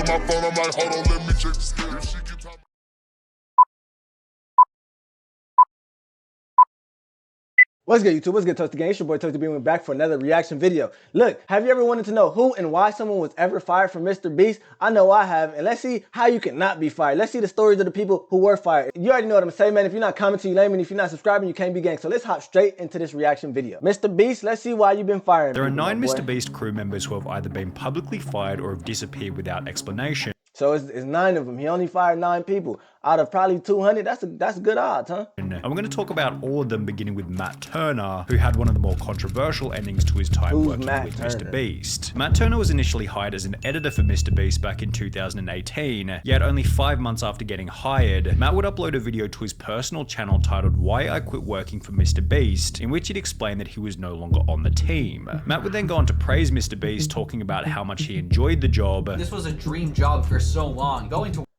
my phone, I'm like, hold on, let me check the schedule. She keep talking. What's good, YouTube? What's good, Toasty Gang? It's your boy Toasty B. We're back for another reaction video. Look, have you ever wanted to know who and why someone was ever fired from MrBeast? I know I have, and let's see how you cannot be fired. Let's see the stories of the people who were fired. You already know what I'm saying, man. If you're not commenting, you lame, and if you're not subscribing, you can't be gang. So let's hop straight into this reaction video. MrBeast, let's see why you've been fired. There are 9 MrBeast crew members who have either been publicly fired or have disappeared without explanation. So it's 9 of them. He only fired 9 people out of probably 200. That's good odds, huh? And we're going to talk about all of them, beginning with Matt Turner, who had one of the more controversial endings to his time working with MrBeast. Matt Turner was initially hired as an editor for MrBeast back in 2018, yet only 5 months after getting hired, Matt would upload a video to his personal channel titled "Why I Quit Working for MrBeast," in which he'd explained that he was no longer on the team. Matt would then go on to praise MrBeast, talking about how much he enjoyed the job. This was a dream job for so long.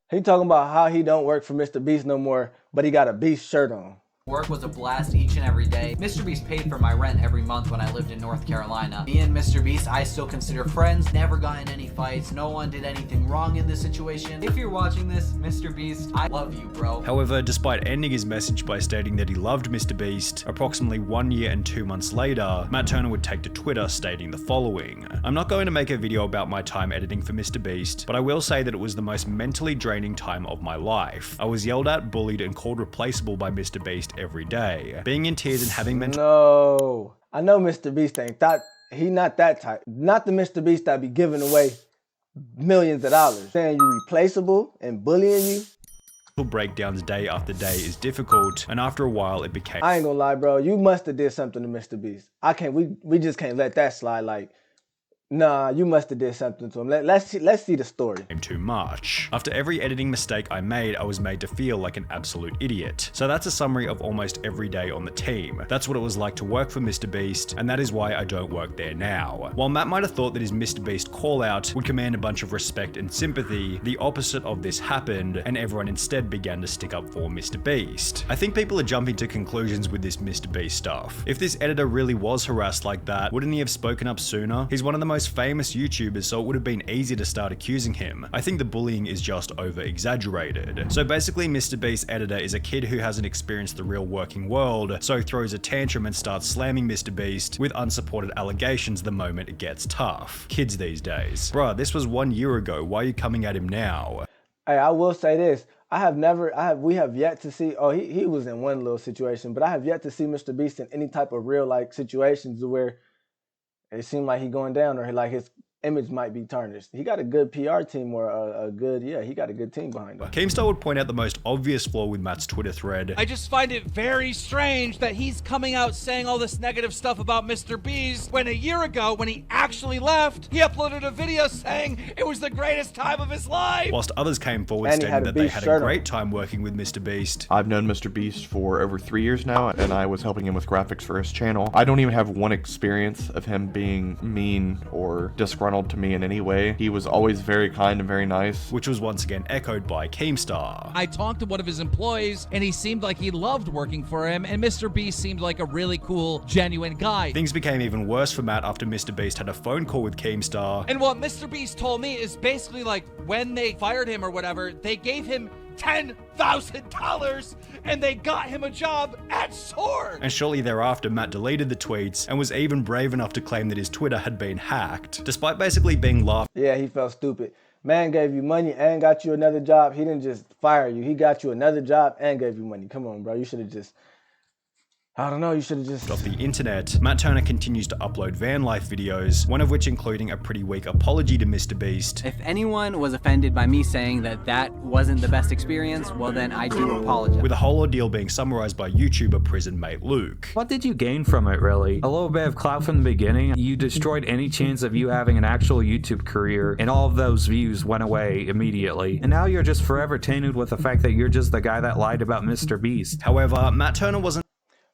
He talking about how he don't work for MrBeast no more, but he got a Beast shirt on. Work was a blast each and every day. MrBeast paid for my rent every month when I lived in North Carolina. Me and MrBeast, I still consider friends. Never got in any fights. No one did anything wrong in this situation. If you're watching this, MrBeast, I love you, bro. However, despite ending his message by stating that he loved MrBeast, approximately 1 year and 2 months later, Matt Turner would take to Twitter stating the following: "I'm not going to make a video about my time editing for MrBeast, but I will say that it was the most mentally draining time of my life. I was yelled at, bullied, and called replaceable by MrBeast every day. Being in tears and having mental..." No, I know MrBeast ain't that. He not that type. Not the MrBeast that be giving away millions of dollars. Saying you replaceable and bullying you. Breakdowns day after day is difficult, and after a while it became... I ain't gonna lie, bro. You must have did something to MrBeast. I can't. We just can't let that slide. Like, nah, you must have did something to him. Let's see the story. Too much. After every editing mistake I made, I was made to feel like an absolute idiot. So that's a summary of almost every day on the team. That's what it was like to work for MrBeast, and that is why I don't work there now. While Matt might have thought that his MrBeast call out would command a bunch of respect and sympathy, the opposite of this happened, and everyone instead began to stick up for MrBeast. I think people are jumping to conclusions with this MrBeast stuff. If this editor really was harassed like that, wouldn't he have spoken up sooner? He's one of the most famous YouTubers, so it would have been easy to start accusing him. I think the bullying is just over-exaggerated. So basically, MrBeast's editor is a kid who hasn't experienced the real working world, so throws a tantrum and starts slamming MrBeast with unsupported allegations the moment it gets tough. Kids these days. Bruh, this was 1 year ago. Why are you coming at him now? Hey, I will say this. We have yet to see, oh, he was in one little situation, but I have yet to see MrBeast in any type of real like situations where it seemed like he going down or like his image might be tarnished. He got a good PR team or he got a good team behind him. Keemstar would point out the most obvious flaw with Matt's Twitter thread. "I just find it very strange that he's coming out saying all this negative stuff about MrBeast when a year ago, when he actually left, he uploaded a video saying it was the greatest time of his life." Whilst others came forward stating that they had a great time working with MrBeast. I've known MrBeast for over 3 years now, and I was helping him with graphics for his channel. I don't even have one experience of him being mean or disgruntled to me in any way. He was always very kind and very nice. Which was once again echoed by Keemstar. "I talked to one of his employees and he seemed like he loved working for him, and MrBeast seemed like a really cool, genuine guy." Things became even worse for Matt after MrBeast had a phone call with Keemstar. "And what MrBeast told me is basically like when they fired him or whatever, they gave him $10,000 and they got him a job at Soar." And shortly thereafter, Matt deleted the tweets and was even brave enough to claim that his Twitter had been hacked. Despite basically being laughed. Yeah, he felt stupid. Man gave you money and got you another job. He didn't just fire you. He got you another job and gave you money. Come on, bro. You should have just... I don't know, you should have just... off the internet. Matt Turner continues to upload van life videos, one of which including a pretty weak apology to MrBeast. "If anyone was offended by me saying that wasn't the best experience, well then I do apologize." With the whole ordeal being summarized by YouTuber prison mate Luke. "What did you gain from it, really? A little bit of clout from the beginning. You destroyed any chance of you having an actual YouTube career, and all of those views went away immediately. And now you're just forever tainted with the fact that you're just the guy that lied about MrBeast." However, Matt Turner wasn't...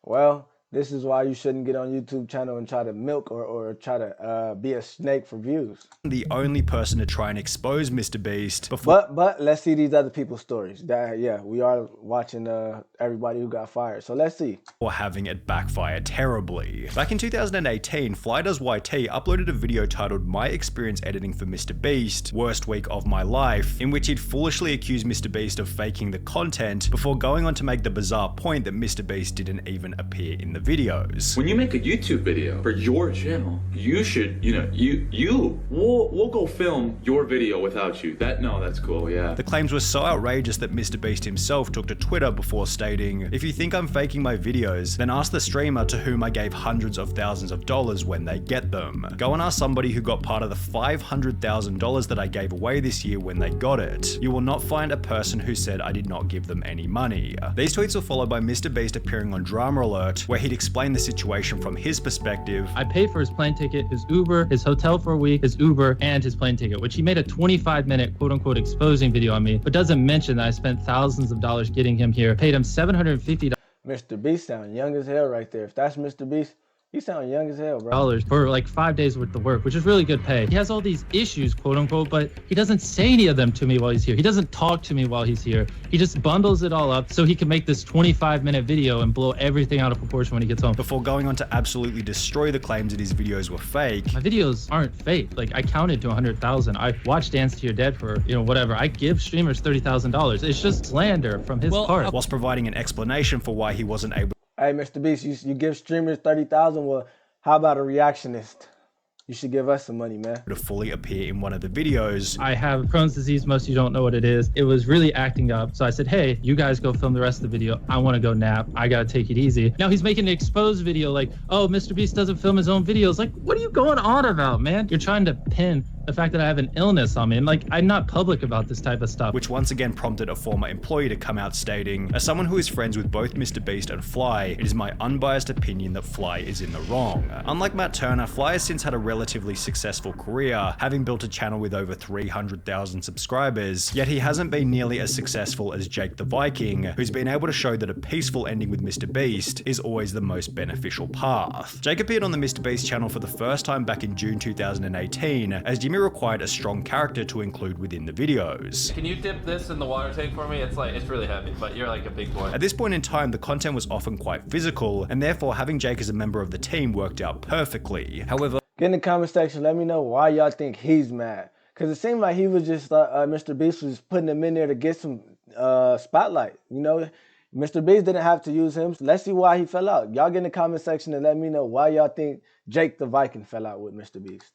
Well, This is why you shouldn't get on YouTube channel and try to milk or try to be a snake for views. The only person to try and expose MrBeast before. But let's see these other people's stories. Yeah, we are watching everybody who got fired. So let's see. Or having it backfire terribly. Back in 2018, Fly Does YT uploaded a video titled My Experience Editing for MrBeast, Worst Week of My Life, in which he'd foolishly accused MrBeast of faking the content before going on to make the bizarre point that MrBeast didn't even appear in the videos. When you make a YouTube video for your channel, you should, we'll go film your video without you. That's cool, yeah. The claims were so outrageous that MrBeast himself took to Twitter before stating, "If you think I'm faking my videos, then ask the streamer to whom I gave hundreds of thousands of dollars when they get them. Go and ask somebody who got part of the $500,000 that I gave away this year when they got it. You will not find a person who said I did not give them any money." These tweets were followed by MrBeast appearing on Drama Alert, where he'd explain the situation from his perspective. I paid for his plane ticket, his Uber, his hotel for a week, his Uber, and his plane ticket, which he made a 25-minute quote-unquote exposing video on me, but doesn't mention that I spent thousands of dollars getting him here, paid him $750. MrBeast sound young as hell right there. If that's MrBeast, he sound young as hell, bro. For like 5 days worth of work, which is really good pay. He has all these issues, quote unquote, but he doesn't say any of them to me while he's here. He doesn't talk to me while he's here. He just bundles it all up so he can make this 25-minute video and blow everything out of proportion when he gets home. Before going on to absolutely destroy the claims that his videos were fake. My videos aren't fake. Like, I counted to 100,000. I watched Dance to Your Dead for, whatever. I give streamers $30,000. It's just slander from his part. Whilst providing an explanation for why he wasn't able. Hey, MrBeast, you give streamers 30,000. Well, how about a reactionist? You should give us some money, man. To fully appear in one of the videos. I have Crohn's disease. Most of you don't know what it is. It was really acting up. So I said, hey, you guys go film the rest of the video. I want to go nap. I got to take it easy. Now he's making an exposed video like, oh, MrBeast doesn't film his own videos. Like, what are you going on about, man? You're trying to pin the fact that I have an illness on me. And like, I'm not public about this type of stuff. Which once again prompted a former employee to come out stating, as someone who is friends with both MrBeast and Fly, it is my unbiased opinion that Fly is in the wrong. Unlike Matt Turner, Fly has since had a relatively successful career, having built a channel with over 300,000 subscribers, yet he hasn't been nearly as successful as Jake the Viking, who's been able to show that a peaceful ending with MrBeast is always the most beneficial path. Jake appeared on the MrBeast channel for the first time back in June 2018, as Jimmy required a strong character to include within the videos. Can you dip this in the water tank for me? It's really heavy, but you're like a big boy. At this point in time, the content was often quite physical, and therefore having Jake as a member of the team worked out perfectly. However, get in the comment section, let me know why y'all think he's mad. Because it seemed like he was just, MrBeast was putting him in there to get some spotlight. MrBeast didn't have to use him. Let's see why he fell out. Y'all get in the comment section and let me know why y'all think Jake the Viking fell out with MrBeast.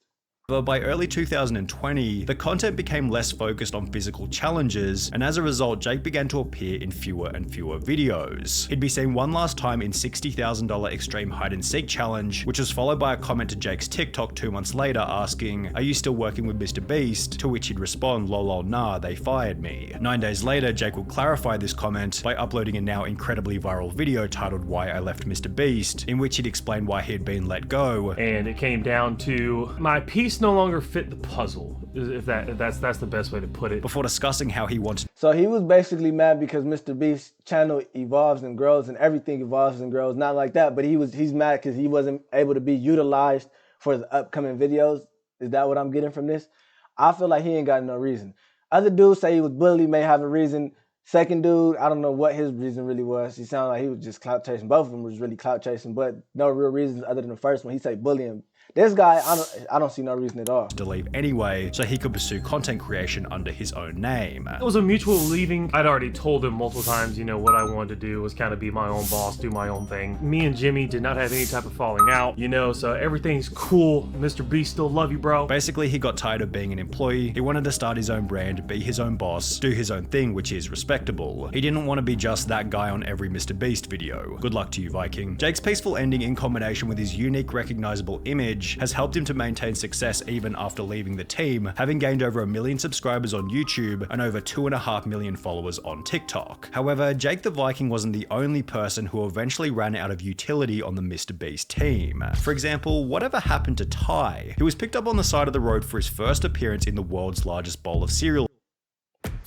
By early 2020, the content became less focused on physical challenges, and as a result, Jake began to appear in fewer and fewer videos. He'd be seen one last time in $60,000 Extreme Hide and Seek Challenge, which was followed by a comment to Jake's TikTok 2 months later asking, "Are you still working with MrBeast?" To which he'd respond, "Lol, nah, they fired me." 9 days later, Jake would clarify this comment by uploading a now incredibly viral video titled Why I Left MrBeast, in which he'd explain why he had been let go. And it came down to my piece no longer fit the puzzle, if that's the best way to put it. Before discussing how he wanted. So he was basically mad because MrBeast's channel evolves and grows and everything evolves and grows. Not like that, but he's mad because he wasn't able to be utilized for the upcoming videos. Is that what I'm getting from this? I feel like he ain't got no reason. Other dudes say he was bullied, may have a reason. Second dude, I don't know what his reason really was. He sounded like he was just clout chasing. Both of them was really clout chasing, but no real reasons other than the first one. He said bullying. This guy, I don't see no reason at all. To leave anyway, so he could pursue content creation under his own name. It was a mutual leaving. I'd already told him multiple times, what I wanted to do was kind of be my own boss, do my own thing. Me and Jimmy did not have any type of falling out, so everything's cool. MrBeast still love you, bro. Basically, he got tired of being an employee. He wanted to start his own brand, be his own boss, do his own thing, which is respectable. He didn't want to be just that guy on every MrBeast video. Good luck to you, Viking. Jake's peaceful ending in combination with his unique, recognizable image has helped him to maintain success even after leaving the team, having gained over 1 million subscribers on YouTube and over 2.5 million followers on TikTok. However, Jake the Viking wasn't the only person who eventually ran out of utility on the MrBeast team. For example, whatever happened to Ty? He was picked up on the side of the road for his first appearance in the world's largest bowl of cereal.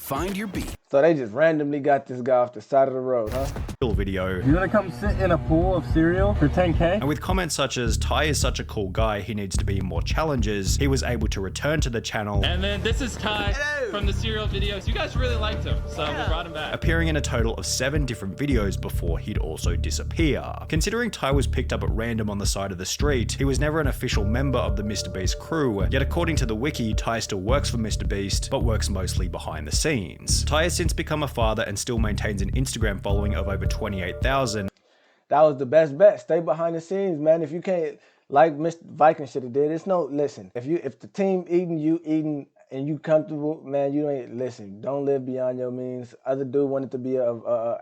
Find your beat. So they just randomly got this guy off the side of the road, huh? Video. You wanna come sit in a pool of cereal for 10K? And with comments such as, Ty is such a cool guy, he needs to be in more challenges, he was able to return to the channel. And then this is Ty from the cereal videos. You guys really liked him, so we brought him back. Appearing in a total of 7 different videos before he'd also disappear. Considering Ty was picked up at random on the side of the street, he was never an official member of the MrBeast crew, yet according to the wiki, Ty still works for MrBeast, but works mostly behind the scenes. Ty has since become a father and still maintains an Instagram following of over 28,000. That was the best bet. Stay behind the scenes, man. If you can't, like Mr. Viking should have did, it's no, listen, if the team eating, you eating, and you comfortable, man, you ain't, listen, don't live beyond your means. Other dude wanted to be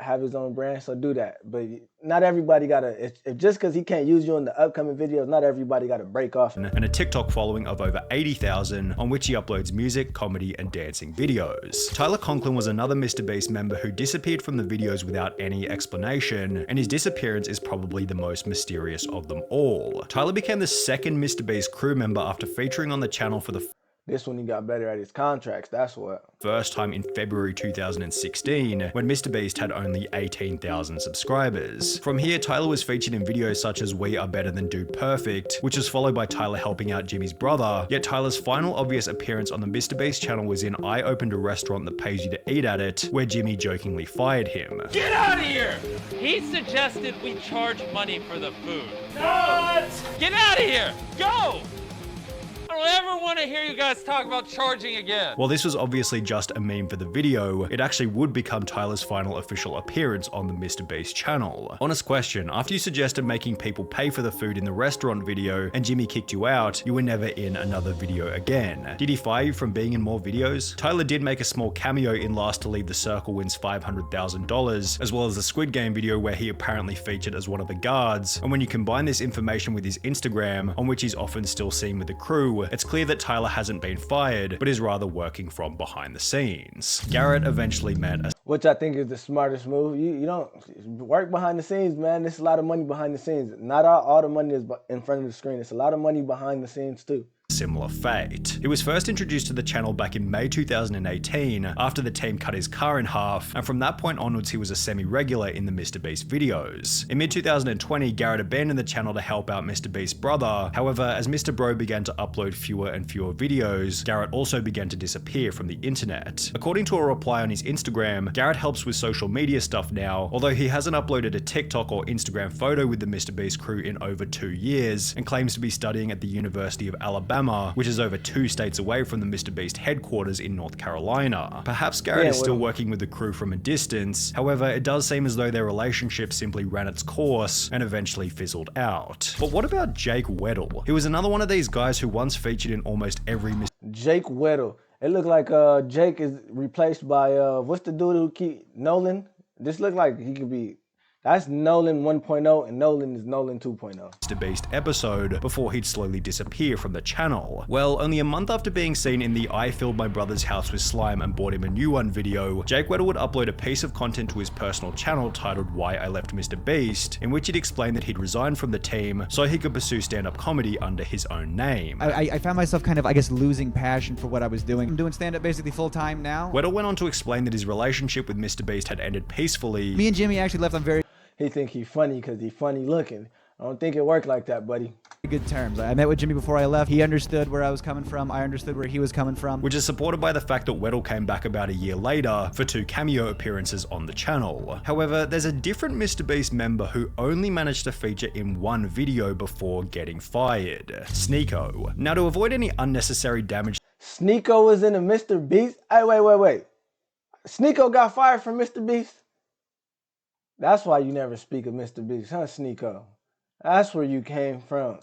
have his own brand, so do that. But not everybody gotta, if just because he can't use you in the upcoming videos, not everybody gotta break off. And a TikTok following of over 80,000, on which he uploads music, comedy, and dancing videos. Tyler Conklin was another MrBeast member who disappeared from the videos without any explanation, and his disappearance is probably the most mysterious of them all. Tyler became the second MrBeast crew member after featuring on the channel for the This one he got better at his contracts, that's what. first time in February 2016, when MrBeast had only 18,000 subscribers. From here, Tyler was featured in videos such as We Are Better Than Dude Perfect, which was followed by Tyler helping out Jimmy's brother, yet Tyler's final obvious appearance on the MrBeast channel was in I Opened a Restaurant That Pays You to Eat at It, where Jimmy jokingly fired him. Get out of here! He suggested we charge money for the food. What? Get out of here! Go! I don't ever want to hear you guys talk about charging again. While this was obviously just a meme for the video, it actually would become Tyler's final official appearance on the MrBeast channel. Honest question, after you suggested making people pay for the food in the restaurant video and Jimmy kicked you out, you were never in another video again. Did he fire you from being in more videos? Tyler did make a small cameo in Last to Leave the Circle Wins $500,000, as well as the Squid Game video where he apparently featured as one of the guards, and when you combine this information with his Instagram, on which he's often still seen with the crew, it's clear that Tyler hasn't been fired, but is rather working from behind the scenes. Garrett eventually met a which I think is the smartest move. You don't work behind the scenes, man. There's a lot of money behind the scenes. Not all the money is in front of the screen. It's a lot of money behind the scenes too. Similar fate. He was first introduced to the channel back in May 2018 after the team cut his car in half, and from that point onwards he was a semi-regular in the MrBeast videos. In mid-2020, Garrett abandoned the channel to help out MrBeast's brother. However, as Mr. Bro began to upload fewer and fewer videos, Garrett also began to disappear from the internet. According to a reply on his Instagram, Garrett helps with social media stuff now, although he hasn't uploaded a TikTok or Instagram photo with the MrBeast crew in over 2 years, and claims to be studying at the University of Alabama, which is over 2 states away from the MrBeast headquarters in North Carolina. Perhaps Garrett is still working with the crew from a distance, however, it does seem as though their relationship simply ran its course and eventually fizzled out. But what about Jake Weddle? He was another one of these guys who once featured in almost every Jake Weddle. It looked like Jake is replaced by, what's the dude Nolan? This looked like he could be, that's Nolan 1.0 and Nolan is Nolan 2.0. MrBeast episode before he'd slowly disappear from the channel. Well, only a month after being seen in the I Filled My Brother's House with Slime and Bought Him a New One video, Jake Weddle would upload a piece of content to his personal channel titled Why I Left MrBeast, in which he'd explain that he'd resigned from the team so he could pursue stand-up comedy under his own name. I found myself kind of, I guess, losing passion for what I was doing. I'm doing stand-up basically full-time now. Weddle went on to explain that his relationship with MrBeast had ended peacefully. Me and Jimmy actually left on very He think he funny because he funny looking. I don't think it worked like that, buddy. good terms. I met with Jimmy before I left. He understood where I was coming from. I understood where he was coming from. Which is supported by the fact that Weddle came back about a year later for 2 cameo appearances on the channel. However, there's a different MrBeast member who only managed to feature in 1 video before getting fired. Sneeko. Now, to avoid any unnecessary damage... Sneeko was in a MrBeast? Hey, wait. Sneeko got fired from MrBeast? That's why you never speak of MrBeast, huh, Sneeko? That's where you came from.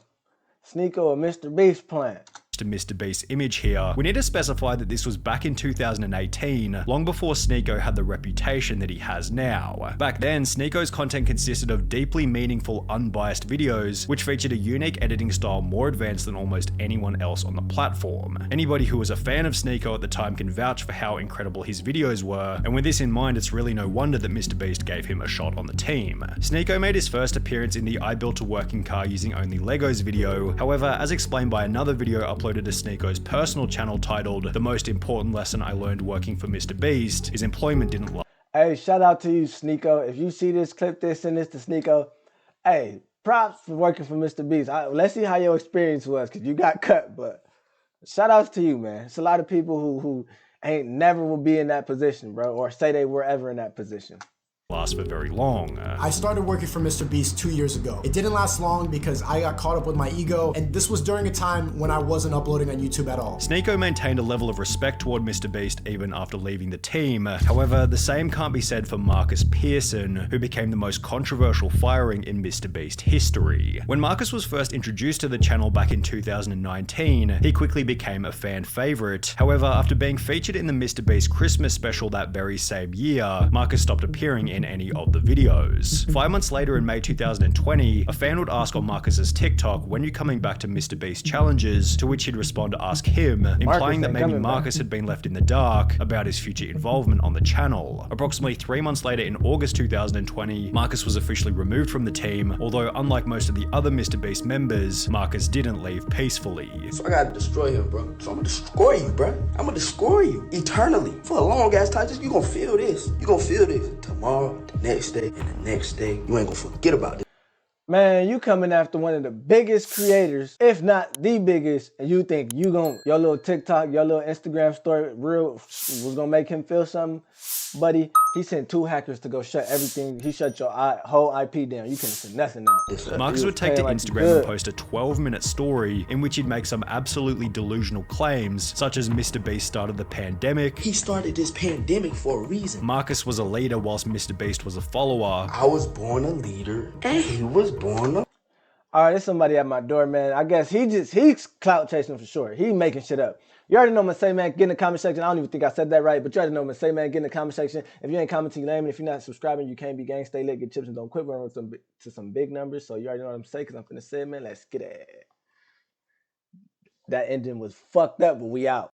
Sneeko, a MrBeast plant. To MrBeast's image here, we need to specify that this was back in 2018, long before Sneeko had the reputation that he has now. Back then, Sneeko's content consisted of deeply meaningful, unbiased videos, which featured a unique editing style more advanced than almost anyone else on the platform. Anybody who was a fan of Sneeko at the time can vouch for how incredible his videos were, and with this in mind, it's really no wonder that MrBeast gave him a shot on the team. Sneeko made his first appearance in the I Built a Working Car Using Only Legos video. However, as explained by another video uploaded uploaded to Sneako's personal channel titled "The Most Important Lesson I Learned Working for MrBeast," his employment didn't last. Hey, shout out to you, Sneako. If you see this, clip this, send this to Sneako. Hey, props for working for MrBeast. Let's see how your experience was, because you got cut, but shout outs to you, man. It's a lot of people who ain't never will be in that position, bro, or say they were ever in that position. Last for very long. I started working for MrBeast 2 years ago. It didn't last long because I got caught up with my ego, and this was during a time when I wasn't uploading on YouTube at all. Sneako maintained a level of respect toward MrBeast even after leaving the team. However, the same can't be said for Marcus Pearson, who became the most controversial firing in MrBeast history. When Marcus was first introduced to the channel back in 2019, he quickly became a fan favorite. However, after being featured in the MrBeast Christmas special that very same year, Marcus stopped appearing in any of the videos. 5 months later, in May 2020, a fan would ask on Marcus's TikTok, "When you coming back to MrBeast challenges?" To which he'd respond to ask him, implying that maybe Marcus had been left in the dark about his future involvement on the channel. Approximately 3 months later, in August 2020, Marcus was officially removed from the team, although unlike most of the other MrBeast members, Marcus didn't leave peacefully. So I gotta destroy him, bro. So I'm gonna destroy you, bro. I'm gonna destroy you eternally. For a long ass time, you gonna feel this. You gonna feel this tomorrow, the next day, and the next day. You ain't gonna forget about this. Man, you coming after one of the biggest creators, if not the biggest, and you think your little TikTok, your little Instagram story was gonna make him feel something? Buddy, he sent 2 hackers to go shut everything. He shut your whole IP down. You couldn't say nothing now. Marcus would take to Instagram and post a 12-minute story in which he'd make some absolutely delusional claims, such as MrBeast started the pandemic. He started this pandemic for a reason. Marcus was a leader whilst MrBeast was a follower. I was born a leader, and he was born a... All right, there's somebody at my door, man. I guess he's clout chasing for sure. He making shit up. You already know, Say Man, get in the comment section. I don't even think I said that right, but you already know, Say Man, get in the comment section. If you ain't commenting, lame, and if you're not subscribing, you can't be gang, stay lit, get chips, and don't quit. We're on to some big numbers, so you already know what I'm saying, because I'm finna say, man, let's get it. That ending was fucked up, but we out.